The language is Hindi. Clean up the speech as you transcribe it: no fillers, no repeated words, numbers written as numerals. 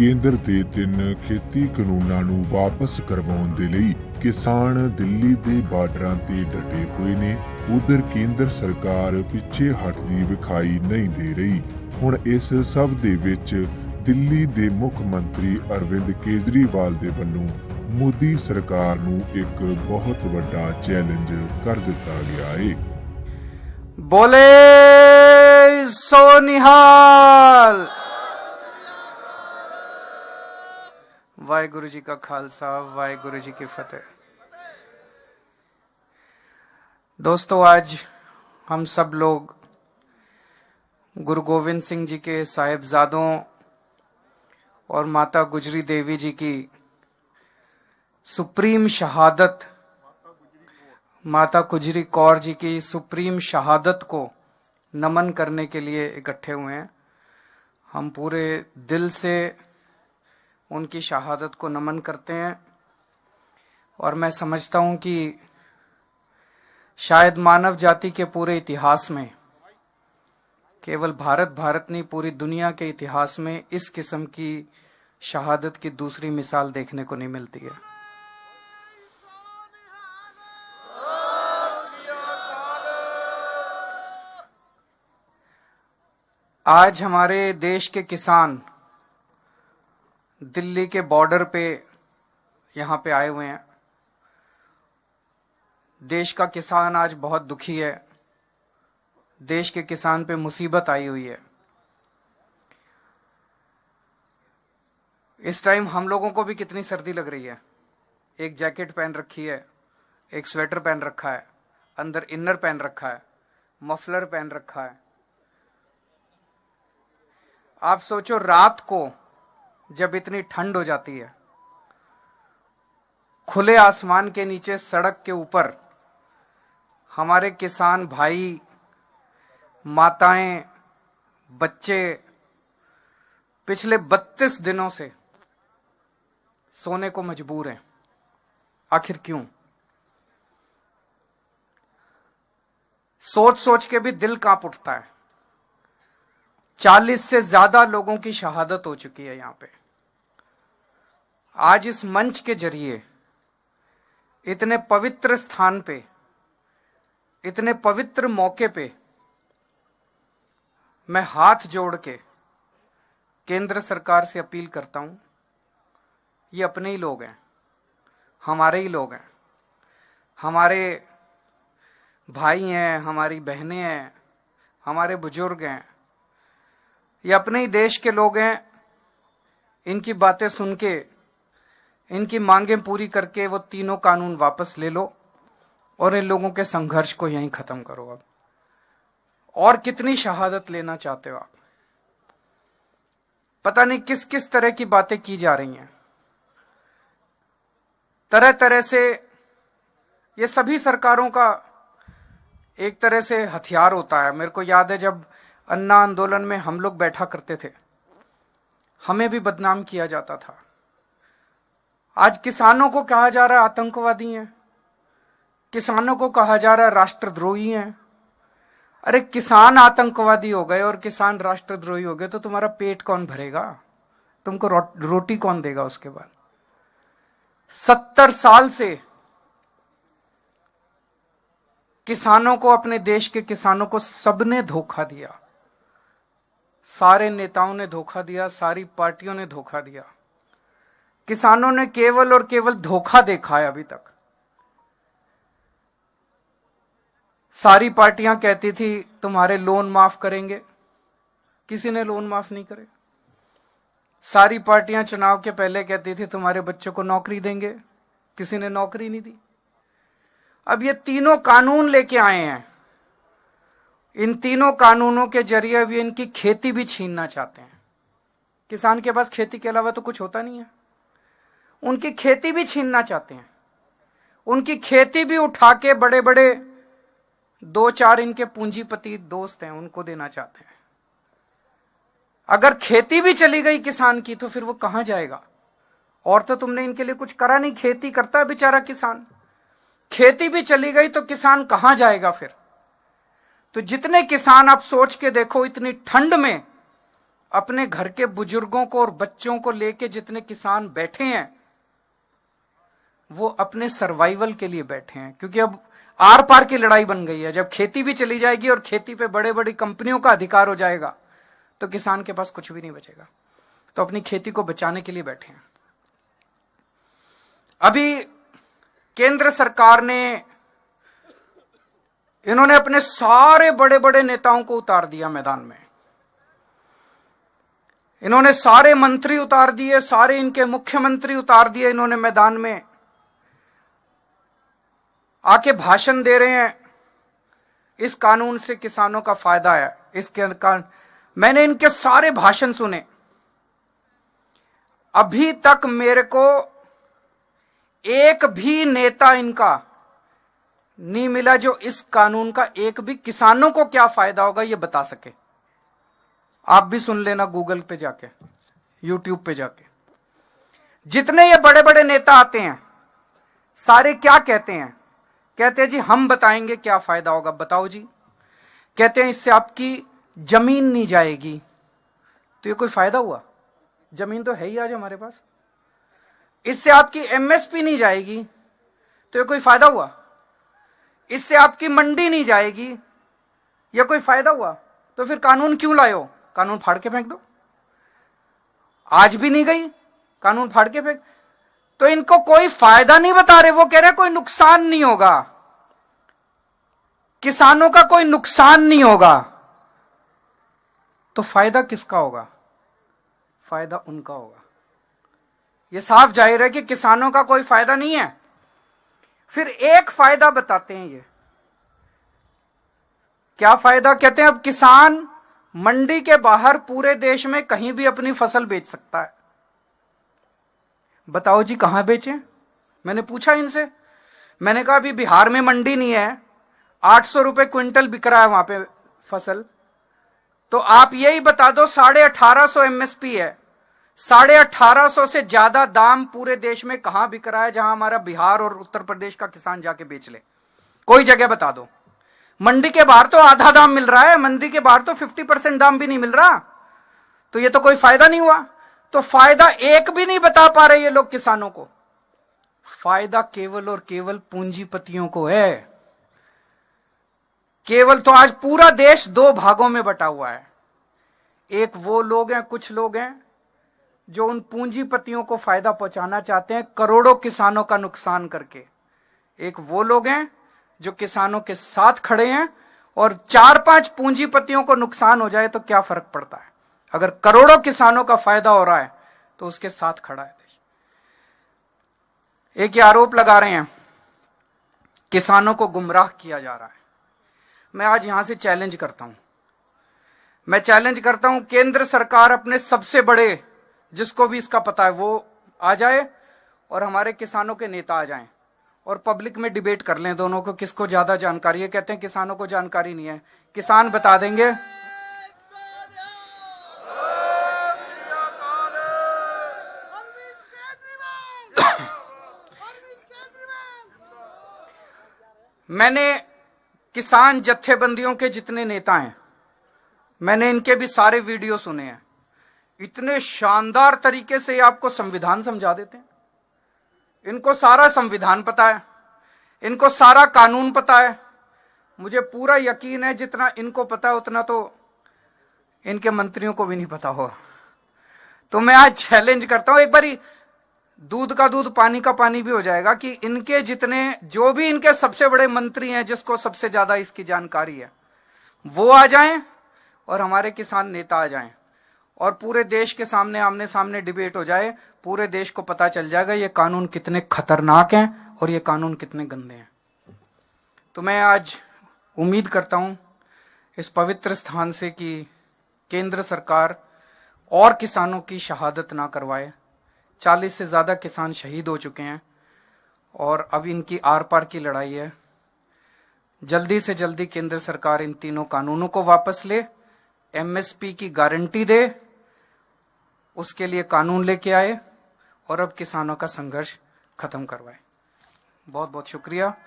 ਕੇਂਦਰ ਦੇ 3 ਖੇਤੀ ਕਾਨੂੰਨਾਂ ਨੂੰ ਵਾਪਸ ਕਰਵਾਉਣ ਦੇ ਲਈ ਕਿਸਾਨ ਦਿੱਲੀ ਦੇ ਬਾਰਡਰਾਂ ਤੇ ਡਟੇ ਹੋਏ ਨੇ। ਉਧਰ ਕੇਂਦਰ ਸਰਕਾਰ ਪਿੱਛੇ ਹਟਦੀ ਵਿਖਾਈ ਨਹੀਂ ਦੇ ਰਹੀ। ਹੁਣ ਇਸ ਸਭ ਦੇ ਵਿੱਚ ਦਿੱਲੀ ਦੇ ਮੁੱਖ ਮੰਤਰੀ ਅਰਵਿੰਦ ਕੇਜਰੀਵਾਲ ਦੇ ਵੱਲੋਂ ਮੋਦੀ ਸਰਕਾਰ ਨੂੰ ਇੱਕ ਬਹੁਤ ਵੱਡਾ ਚੈਲੰਜ ਕਰ ਦਿੱਤਾ ਗਿਆ ਹੈ। बोले सो निहाल। वाहिगुरु जी का खालसा, वाहिगुरु जी की फतेह। दोस्तों, आज हम सब लोग गुरु गोविंद सिंह जी के साहिबजादों और माता गुजरी देवी जी की सुप्रीम शहादत, माता गुजरी कौर जी की सुप्रीम शहादत को नमन करने के लिए इकट्ठे हुए हैं। हम पूरे दिल से उनकी शहादत को नमन करते हैं और मैं समझता हूं कि शायद मानव जाति के पूरे इतिहास में, केवल भारत नहीं पूरी दुनिया के इतिहास में इस किस्म की शहादत की दूसरी मिसाल देखने को नहीं मिलती है। आज हमारे देश के किसान दिल्ली के बॉर्डर पे यहां पे आए हुए हैं। देश का किसान आज बहुत दुखी है। देश के किसान पे मुसीबत आई हुई है। इस टाइम हम लोगों को भी कितनी सर्दी लग रही है। एक जैकेट पहन रखी है, एक स्वेटर पहन रखा है, अंदर इनर पहन रखा है, मफलर पहन रखा है। आप सोचो, रात को जब इतनी ठंड हो जाती है, खुले आसमान के नीचे सड़क के ऊपर हमारे किसान भाई, माताएं, बच्चे पिछले 32 दिनों से सोने को मजबूर हैं। आखिर क्यों? सोच सोच के भी दिल कांप उठता है। 40 से ज्यादा लोगों की शहादत हो चुकी है यहां पे। आज इस मंच के जरिए इतने पवित्र स्थान पे, इतने पवित्र मौके पे मैं हाथ जोड़ के केंद्र सरकार से अपील करता हूं। ये अपने ही लोग हैं, हमारे ही लोग हैं, हमारे भाई हैं, हमारी बहनें हैं, हमारे बुजुर्ग हैं, ये अपने ही देश के लोग हैं। इनकी बातें सुन के, इनकी मांगें पूरी करके वो तीनों कानून वापस ले लो और इन लोगों के संघर्ष को यहीं खत्म करो। अब और कितनी शहादत लेना चाहते हो आप? पता नहीं किस किस तरह की बातें की जा रही हैं। तरह तरह से ये सभी सरकारों का एक तरह से हथियार होता है। मेरे को याद है जब अन्ना आंदोलन में हम लोग बैठा करते थे, हमें भी बदनाम किया जाता था। आज किसानों को कहा जा रहा है आतंकवादी हैं, किसानों को कहा जा रहा है राष्ट्रद्रोही हैं। अरे किसान आतंकवादी हो गए और किसान राष्ट्रद्रोही हो गए तो तुम्हारा पेट कौन भरेगा? तुमको रोटी कौन देगा उसके बाद? 70 साल से किसानों को, अपने देश के किसानों को सबने धोखा दिया। सारे नेताओं ने धोखा दिया, सारी पार्टियों ने धोखा दिया। किसानों ने केवल और केवल धोखा देखा है अभी तक। सारी पार्टियां कहती थी तुम्हारे लोन माफ करेंगे, किसी ने लोन माफ नहीं करे। सारी पार्टियां चुनाव के पहले कहती थी तुम्हारे बच्चों को नौकरी देंगे, किसी ने नौकरी नहीं दी। अब ये तीनों कानून लेके आए हैं। इन तीनों कानूनों के जरिए भी इनकी खेती भी छीनना चाहते हैं। किसान के पास खेती के अलावा तो कुछ होता नहीं है। उनकी खेती भी छीनना चाहते हैं। उनकी खेती भी उठा के बड़े बड़े 2-4 इनके पूंजीपति दोस्त हैं उनको देना चाहते हैं। अगर खेती भी चली गई किसान की तो फिर वो कहां जाएगा? और तो तुमने इनके लिए कुछ करा नहीं। खेती करता है बेचारा किसान। खेती भी चली गई तो किसान कहां जाएगा फिर? तो जितने किसान, आप सोच के देखो, इतनी ठंड में अपने घर के बुजुर्गों को और बच्चों को लेके जितने किसान बैठे हैं वो अपने सर्वाइवल के लिए बैठे हैं, क्योंकि अब आर पार की लड़ाई बन गई है। जब खेती भी चली जाएगी और खेती पे बड़े बड़ी कंपनियों का अधिकार हो जाएगा तो किसान के पास कुछ भी नहीं बचेगा। तो अपनी खेती को बचाने के लिए बैठे हैं। अभी केंद्र सरकार ने, इन्होंने अपने सारे बड़े बड़े नेताओं को उतार दिया मैदान में। इन्होंने सारे मंत्री उतार दिए, सारे इनके मुख्यमंत्री उतार दिए इन्होंने मैदान में, आके भाषण दे रहे हैं इस कानून से किसानों का फायदा है। इसके कारण मैंने इनके सारे भाषण सुने, अभी तक मेरे को एक भी नेता इनका नहीं मिला जो इस कानून का एक भी किसानों को क्या फायदा होगा ये बता सके। आप भी सुन लेना गूगल पे जाके, यूट्यूब पे जाके। जितने ये बड़े बड़े नेता आते हैं सारे क्या कहते हैं? कहते हैं जी हम बताएंगे क्या फायदा होगा। बताओ जी। कहते हैं इससे आपकी जमीन नहीं जाएगी। तो ये कोई फायदा हुआ? जमीन तो है ही आज हमारे पास। इससे आपकी एमएसपी नहीं जाएगी। तो ये कोई फायदा हुआ? इससे आपकी मंडी नहीं जाएगी। ये कोई फायदा हुआ? तो फिर कानून क्यों लाए हो? कानून फाड़ के फेंक दो। आज भी नहीं गई, कानून फाड़ के फेंक। तो इनको कोई फायदा नहीं बता रहे, वो कह रहे कोई नुकसान नहीं होगा, किसानों का कोई नुकसान नहीं होगा। तो फायदा किसका होगा? फायदा उनका होगा। ये साफ जाहिर है कि किसानों का कोई फायदा नहीं है। फिर एक फायदा बताते हैं ये। क्या फायदा? कहते हैं अब किसान मंडी के बाहर पूरे देश में कहीं भी अपनी फसल बेच सकता है। बताओ जी कहां बेचें? मैंने पूछा इनसे, मैंने कहा अभी बिहार में मंडी नहीं है, 800 रुपए क्विंटल बिक रहा है वहां पे फसल। तो आप यही बता दो, 1850 एमएसपी है, 1850 से ज्यादा दाम पूरे देश में कहां बिक रहा है जहां हमारा बिहार और उत्तर प्रदेश का किसान जाके बेच ले? कोई जगह बता दो। मंडी के बाहर तो आधा दाम मिल रहा है, मंडी के बाहर तो 50% दाम भी नहीं मिल रहा। तो ये तो कोई फायदा नहीं हुआ। तो फायदा एक भी नहीं बता पा रहे ये लोग किसानों को। फायदा केवल और केवल पूंजीपतियों को है। केवल तो आज पूरा देश दो भागों में बटा हुआ है। एक वो लोग हैं, कुछ लोग हैं जो उन पूंजीपतियों को फायदा पहुंचाना चाहते हैं करोड़ों किसानों का नुकसान करके। एक वो लोग हैं जो किसानों के साथ खड़े हैं, और 4-5 पूंजीपतियों को नुकसान हो जाए तो क्या फर्क पड़ता है? अगर करोड़ों किसानों का फायदा हो रहा है तो उसके साथ खड़ा है देश। एक ही आरोप लगा रहे हैं किसानों को गुमराह किया जा रहा है। मैं आज यहां से चैलेंज करता हूं, मैं चैलेंज करता हूं केंद्र सरकार अपने सबसे बड़े, जिसको भी इसका पता है वो आ जाए, और हमारे किसानों के नेता आ जाएं और पब्लिक में डिबेट कर लें दोनों को, किसको ज्यादा जानकारी है। कहते हैं किसानों को जानकारी नहीं है, किसान बता देंगे। मैंने किसान जत्थेबंदियों के जितने नेता हैं, मैंने इनके भी सारे वीडियो सुने हैं। इतने शानदार तरीके से ये आपको संविधान समझा देते हैं। इनको सारा संविधान पता है, इनको सारा कानून पता है। मुझे पूरा यकीन है जितना इनको पता है उतना तो इनके मंत्रियों को भी नहीं पता होगा। तो मैं आज चैलेंज करता हूं, एक बारी दूध का दूध पानी का पानी भी हो जाएगा, कि इनके जितने, जो भी इनके सबसे बड़े मंत्री हैं जिसको सबसे ज्यादा इसकी जानकारी है, वो आ जाएं और हमारे किसान नेता आ जाएं, और पूरे देश के सामने आमने सामने डिबेट हो जाए। पूरे देश को पता चल जाएगा ये कानून कितने खतरनाक हैं और ये कानून कितने गंदे हैं। तो मैं आज उम्मीद करता हूं इस पवित्र स्थान से कि केंद्र सरकार और किसानों की शहादत ना करवाए। 40 से ज्यादा किसान शहीद हो चुके हैं और अब इनकी आर पार की लड़ाई है। जल्दी से जल्दी केंद्र सरकार इन तीनों कानूनों को वापस ले, एमएसपी की गारंटी दे, उसके लिए कानून लेके आए और अब किसानों का संघर्ष खत्म करवाए। बहुत बहुत शुक्रिया।